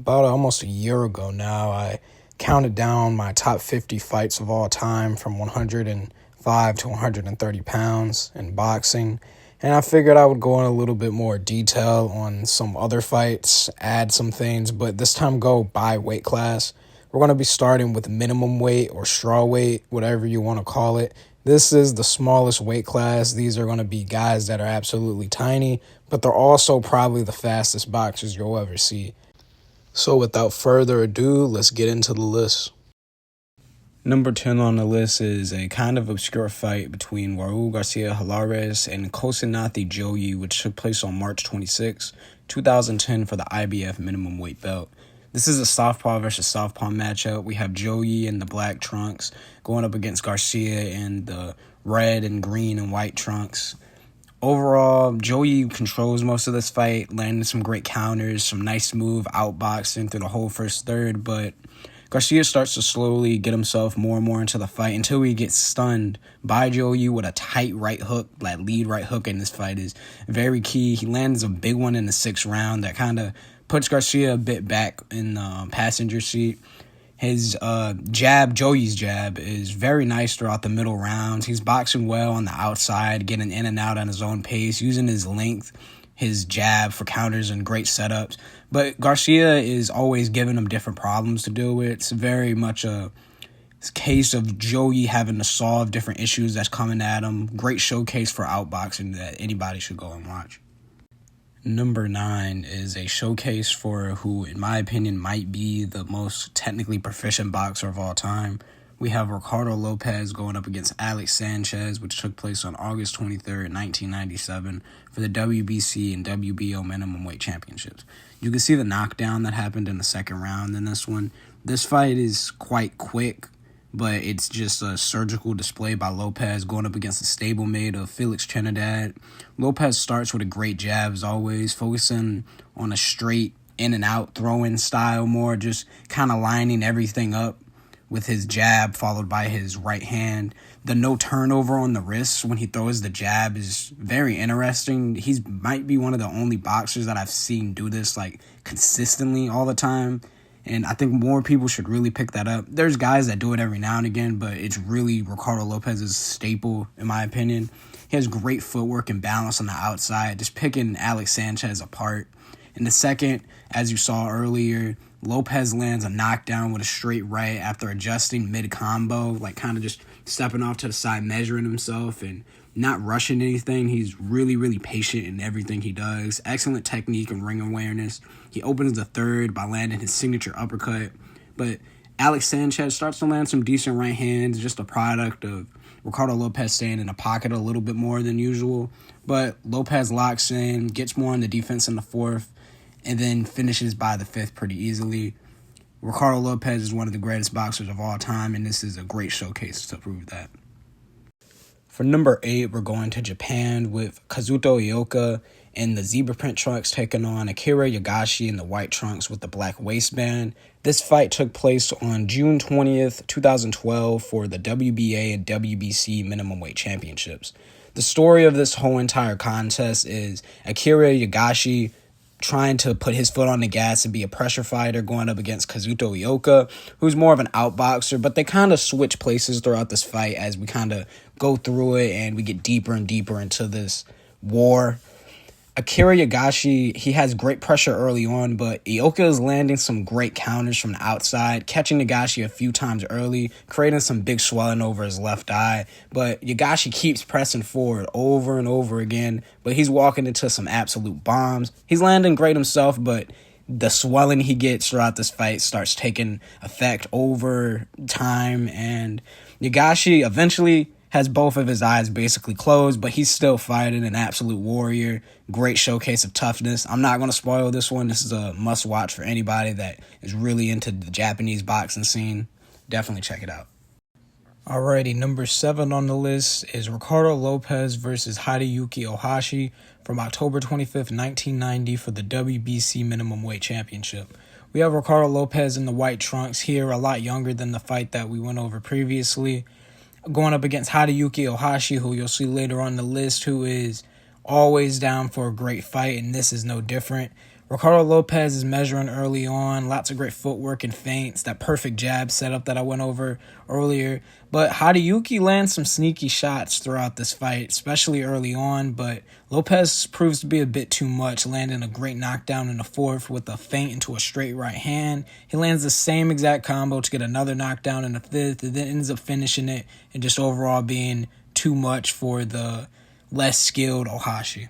about almost a year ago now, I counted down my top 50 fights of all time from 105 to 130 pounds in boxing. And I figured I would go in a little bit more detail on some other fights, add some things, but this time go by weight class. We're going to be starting with minimum weight or straw weight, whatever you want to call it. This is the smallest weight class. These are going to be guys that are absolutely tiny, but they're also probably the fastest boxers you'll ever see. So without further ado, let's get into the list. Number 10 on the list is a kind of obscure fight between Garcia and Kosinati Joyi, which took place on March 26, 2010 for the IBF minimum weight belt. This is a southpaw versus southpaw matchup. We have Joyi in the black trunks going up against Garcia in the red and green and white trunks. Overall, Joyi controls most of this fight, landing some great counters, some nice move, outboxing through the whole first third, but Garcia starts to slowly get himself more and more into the fight until he gets stunned by Joyi with a tight right hook. That lead right hook in this fight is very key. He lands a big one in the 6th round that kind of puts Garcia a bit back in the passenger seat. His Joyi's jab, is very nice throughout the middle rounds. He's boxing well on the outside, getting in and out on his own pace, using his length, his jab for counters and great setups. But Garcia is always giving him different problems to deal with. It's very much a case of Joyi having to solve different issues that's coming at him. Great showcase for outboxing that anybody should go and watch. Number 9 is a showcase for who, in my opinion, might be the most technically proficient boxer of all time. We have Ricardo Lopez going up against Alex Sanchez, which took place on August 23rd, 1997 for the WBC and WBO minimum weight championships. You can see the knockdown that happened in the 2nd round in this one. This fight is quite quick, but it's just a surgical display by Lopez going up against the stablemate of Felix Trinidad. Lopez starts with a great jab, as always, focusing on a straight in-and-out throw-in style more, just kind of lining everything up with his jab followed by his right hand. The no turnover on the wrists when he throws the jab is very interesting. He might be one of the only boxers that I've seen do this like consistently all the time. And I think more people should really pick that up. There's guys that do it every now and again, but it's really Ricardo Lopez's staple, in my opinion. He has great footwork and balance on the outside, just picking Alex Sanchez apart. In the second, as you saw earlier, Lopez lands a knockdown with a straight right after adjusting mid-combo, like kind of just stepping off to the side, measuring himself and not rushing anything. He's really, really patient in everything he does. Excellent technique and ring awareness. He opens the third by landing his signature uppercut. But Alex Sanchez starts to land some decent right hands, just a product of Ricardo Lopez staying in the pocket a little bit more than usual. But Lopez locks in, gets more on the defense in the 4th, and then finishes by the 5th pretty easily. Ricardo Lopez is one of the greatest boxers of all time, and this is a great showcase to prove that. For number 8, we're going to Japan with Kazuto Yoka in the zebra print trunks taking on Akira Yaegashi in the white trunks with the black waistband. This fight took place on June 20th, 2012 for the WBA and WBC minimum weight championships. The story of this whole entire contest is Akira Yaegashi trying to put his foot on the gas and be a pressure fighter going up against Kazuto Yoka, who's more of an outboxer, but they kind of switch places throughout this fight as we kind of go through it and we get deeper and deeper into this war. Akira Yaegashi, he has great pressure early on, but Yoka is landing some great counters from the outside, catching Yaegashi a few times early, creating some big swelling over his left eye. But Yaegashi keeps pressing forward over and over again, but he's walking into some absolute bombs. He's landing great himself, but the swelling he gets throughout this fight starts taking effect over time, and Yaegashi eventually has both of his eyes basically closed, but he's still fighting, an absolute warrior. Great showcase of toughness. I'm not going to spoil this one. This is a must-watch for anybody that is really into the Japanese boxing scene. Definitely check it out. Alrighty, number 7 on the list is Ricardo Lopez versus Hideyuki Ohashi from October 25th, 1990 for the WBC minimum weight championship. We have Ricardo Lopez in the white trunks here, a lot younger than the fight that we went over previously, going up against Hideyuki Ohashi, who you'll see later on the list, who is always down for a great fight, and this is no different. Ricardo Lopez is measuring early on, lots of great footwork and feints, that perfect jab setup that I went over earlier. But Hadayuki lands some sneaky shots throughout this fight, especially early on, but Lopez proves to be a bit too much, landing a great knockdown in the fourth with a feint into a straight right hand. He lands the same exact combo to get another knockdown in the fifth, and then ends up finishing it and just overall being too much for the less skilled Ohashi.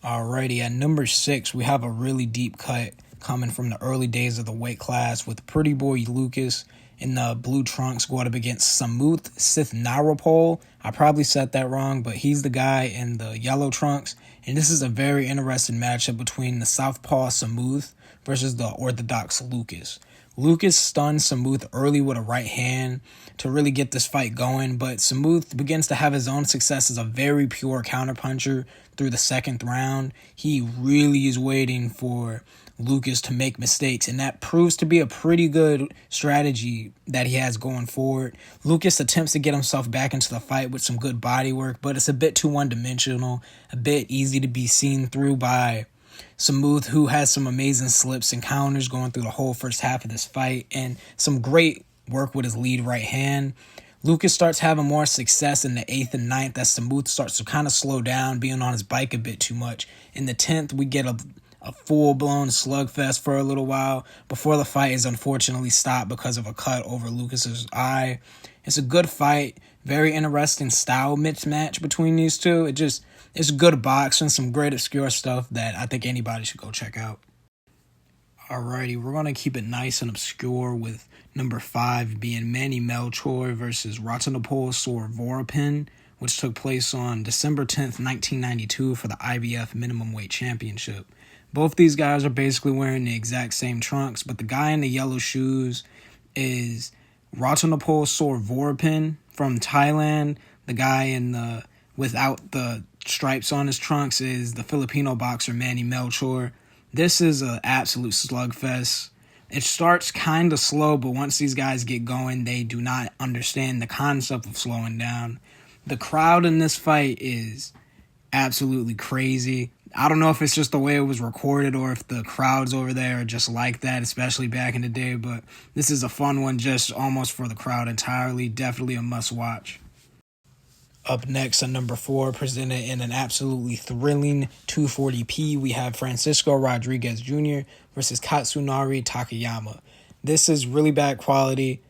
Alrighty, at number 6, we have a really deep cut coming from the early days of the weight class with Pretty Boy Lucas in the blue trunks going up against Samuth Sithnarupol. I probably said that wrong, but he's the guy in the yellow trunks. And this is a very interesting matchup between the southpaw Samuth versus the orthodox Lucas. Lucas stunned Samuth early with a right hand to really get this fight going, but Samuth begins to have his own success as a very pure counterpuncher through the second round. He really is waiting for Lucas to make mistakes, and that proves to be a pretty good strategy that he has going forward. Lucas attempts to get himself back into the fight with some good body work, but it's a bit too one-dimensional, a bit easy to be seen through by Samuth, who has some amazing slips and counters going through the whole first half of this fight, and some great work with his lead right hand. Lucas starts having more success in the 8th and 9th as Samuth starts to kind of slow down, being on his bike a bit too much. In the 10th, we get a full-blown slugfest for a little while before the fight is unfortunately stopped because of a cut over Lucas's eye. It's a good fight, very interesting style mismatch between these two. It's good boxing, some great obscure stuff that I think anybody should go check out. Alrighty, we're going to keep it nice and obscure with number 5 being Manny Melchor versus Sithnarupol Vorapin, which took place on December 10th, 1992 for the IBF Minimumweight Championship. Both these guys are basically wearing the exact same trunks, but the guy in the yellow shoes is Sithnarupol Vorapin from Thailand. The guy in the without the stripes on his trunks is the Filipino boxer Manny Melchor. This is an absolute slugfest. It starts kind of slow, but once these guys get going, they do not understand the concept of slowing down. The crowd in this fight is absolutely crazy. I don't know if it's just the way it was recorded or if the crowds over there are just like that, especially back in the day, but this is a fun one just almost for the crowd entirely. Definitely a must-watch. Up next at number 4, presented in an absolutely thrilling 240p, we have Francisco Rodriguez Jr. versus Katsunari Takayama. This is really bad quality,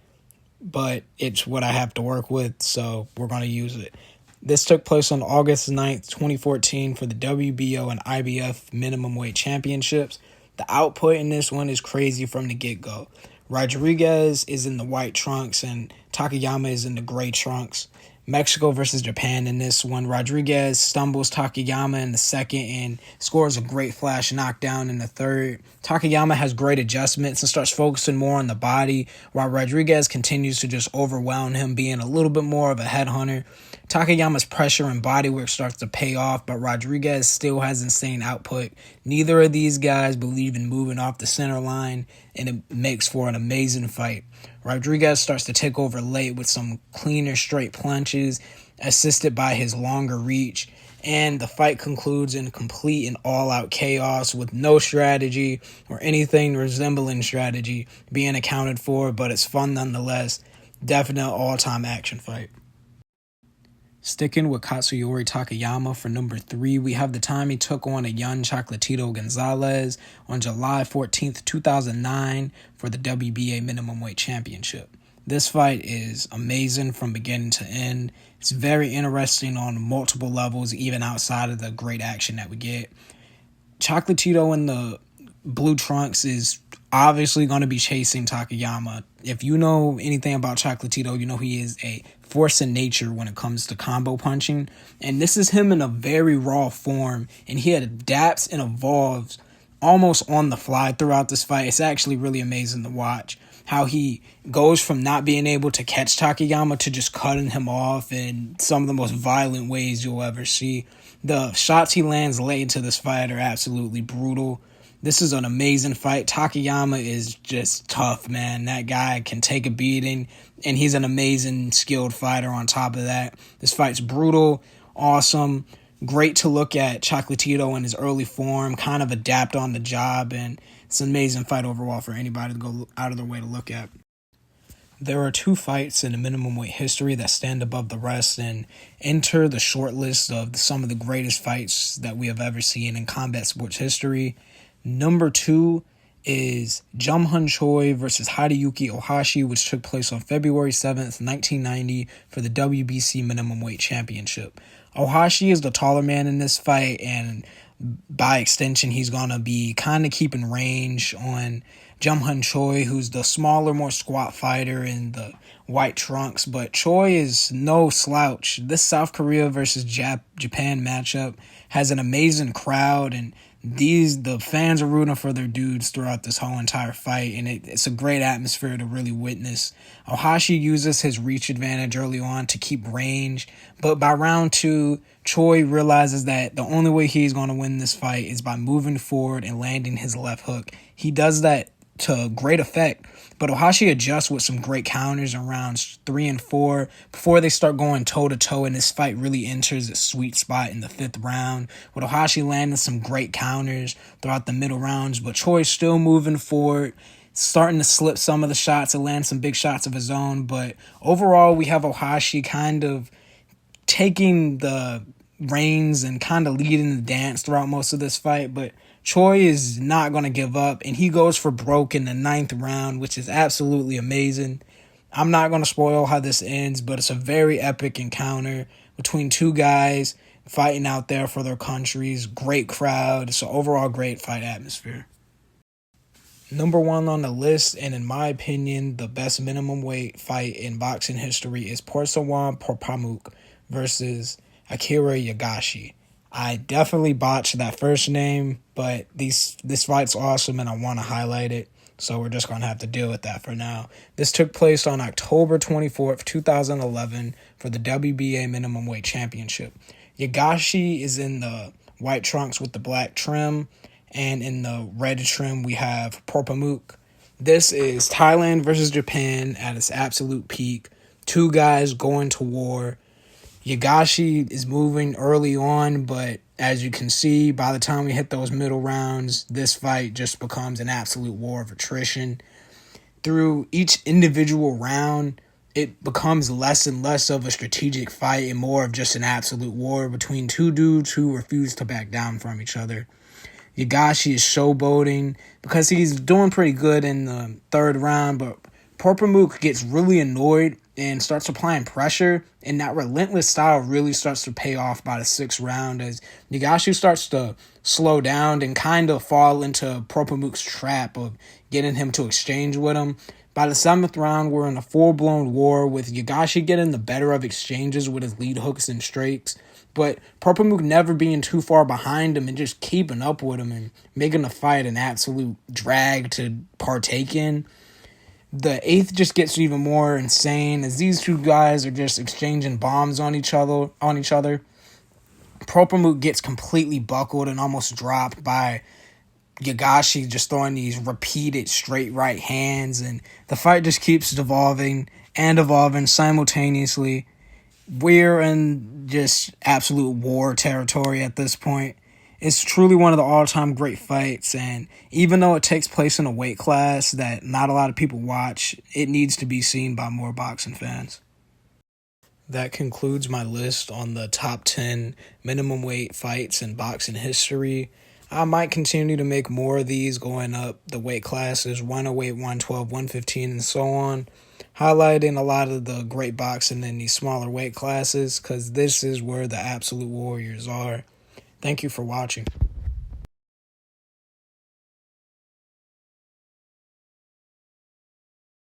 but it's what I have to work with, so we're going to use it. This took place on August 9th, 2014 for the WBO and IBF Minimumweight Championships. The output in this one is crazy from the get-go. Rodriguez is in the white trunks and Takayama is in the gray trunks. Mexico versus Japan in this one. Rodriguez stumbles Takayama in the second and scores a great flash knockdown in the third. Takayama has great adjustments and starts focusing more on the body, while Rodriguez continues to just overwhelm him, being a little bit more of a headhunter. Takayama's pressure and body work starts to pay off, but Rodriguez still has insane output. Neither of these guys believe in moving off the center line, and it makes for an amazing fight. Rodriguez starts to take over late with some cleaner straight punches, assisted by his longer reach, and the fight concludes in complete and all-out chaos with no strategy or anything resembling strategy being accounted for, but it's fun nonetheless. Definite all-time action fight. Sticking with Katsuyori Takayama for number 3, we have the time he took on a young Chocolatito Gonzalez on July 14th, 2009 for the WBA Minimumweight Championship. This fight is amazing from beginning to end. It's very interesting on multiple levels, even outside of the great action that we get. Chocolatito in the blue trunks is obviously going to be chasing Takayama. If you know anything about Chocolatito, you know he is a force in nature when it comes to combo punching. And this is him in a very raw form, and he adapts and evolves almost on the fly throughout this fight. It's actually really amazing to watch how he goes from not being able to catch Takayama to just cutting him off in some of the most violent ways you'll ever see. The shots he lands late into this fight are absolutely brutal. This is an amazing fight. Takayama is just tough, man. That guy can take a beating, and he's an amazing, skilled fighter on top of that. This fight's brutal, awesome, great to look at Chocolatito in his early form, kind of adapt on the job, and it's an amazing fight overall for anybody to go out of their way to look at. There are 2 fights in the minimum weight history that stand above the rest and enter the short list of some of the greatest fights that we have ever seen in combat sports history. Number 2 is Choi versus Hideyuki Ohashi, which took place on February 7th, 1990 for the WBC Minimum Weight Championship. Ohashi is the taller man in this fight, and by extension, he's going to be kind of keeping range on Choi, who's the smaller, more squat fighter in the white trunks. But Choi is no slouch. This South Korea versus Japan matchup has an amazing crowd, and the fans are rooting for their dudes throughout this whole entire fight, and it's a great atmosphere to really witness. Ohashi uses his reach advantage early on to keep range, but by round 2, Choi realizes that the only way he's going to win this fight is by moving forward and landing his left hook. He does that to great effect, but Ohashi adjusts with some great counters in rounds 3 and 4 before they start going toe-to-toe, and this fight really enters its sweet spot in the 5th round, with Ohashi landing some great counters throughout the middle rounds, but Choi's still moving forward, starting to slip some of the shots and land some big shots of his own. But overall, we have Ohashi kind of taking the reins and kind of leading the dance throughout most of this fight, but Choi is not going to give up, and he goes for broke in the 9th round, which is absolutely amazing. I'm not going to spoil how this ends, but it's a very epic encounter between 2 guys fighting out there for their countries. Great crowd. It's an overall great fight atmosphere. Number 1 on the list, and in my opinion, the best minimum weight fight in boxing history, is Porpramook versus Akira Yaegashi. I definitely botched that first name, but this fight's awesome and I want to highlight it, so we're just going to have to deal with that for now. This took place on October 24th, 2011 for the WBA Minimum Weight Championship. Yaegashi is in the white trunks with the black trim, and in the red trim we have Porpramook. This is Thailand versus Japan at its absolute peak. 2 guys going to war. Yaegashi is moving early on, but as you can see, by the time we hit those middle rounds, this fight just becomes an absolute war of attrition. Through each individual round, it becomes less and less of a strategic fight and more of just an absolute war between 2 dudes who refuse to back down from each other. Yaegashi is showboating because he's doing pretty good in the 3rd round, but Porpramook gets really annoyed and starts applying pressure, and that relentless style really starts to pay off by the 6th round as Yaegashi starts to slow down and kind of fall into Porpramook's trap of getting him to exchange with him. By the 7th round, we're in a full-blown war with Yaegashi getting the better of exchanges with his lead hooks and straights, but Porpramook never being too far behind him and just keeping up with him and making the fight an absolute drag to partake in. The 8th just gets even more insane as these 2 guys are just exchanging bombs on each other. Porpramook gets completely buckled and almost dropped by Yaegashi, just throwing these repeated straight right hands, and the fight just keeps devolving and evolving simultaneously. We're in just absolute war territory at this point. It's truly one of the all-time great fights, and even though it takes place in a weight class that not a lot of people watch, it needs to be seen by more boxing fans. That concludes my list on the top 10 minimum weight fights in boxing history. I might continue to make more of these going up the weight classes, 108, 112, 115, and so on, highlighting a lot of the great boxing in these smaller weight classes, because this is where the absolute warriors are. Thank you for watching.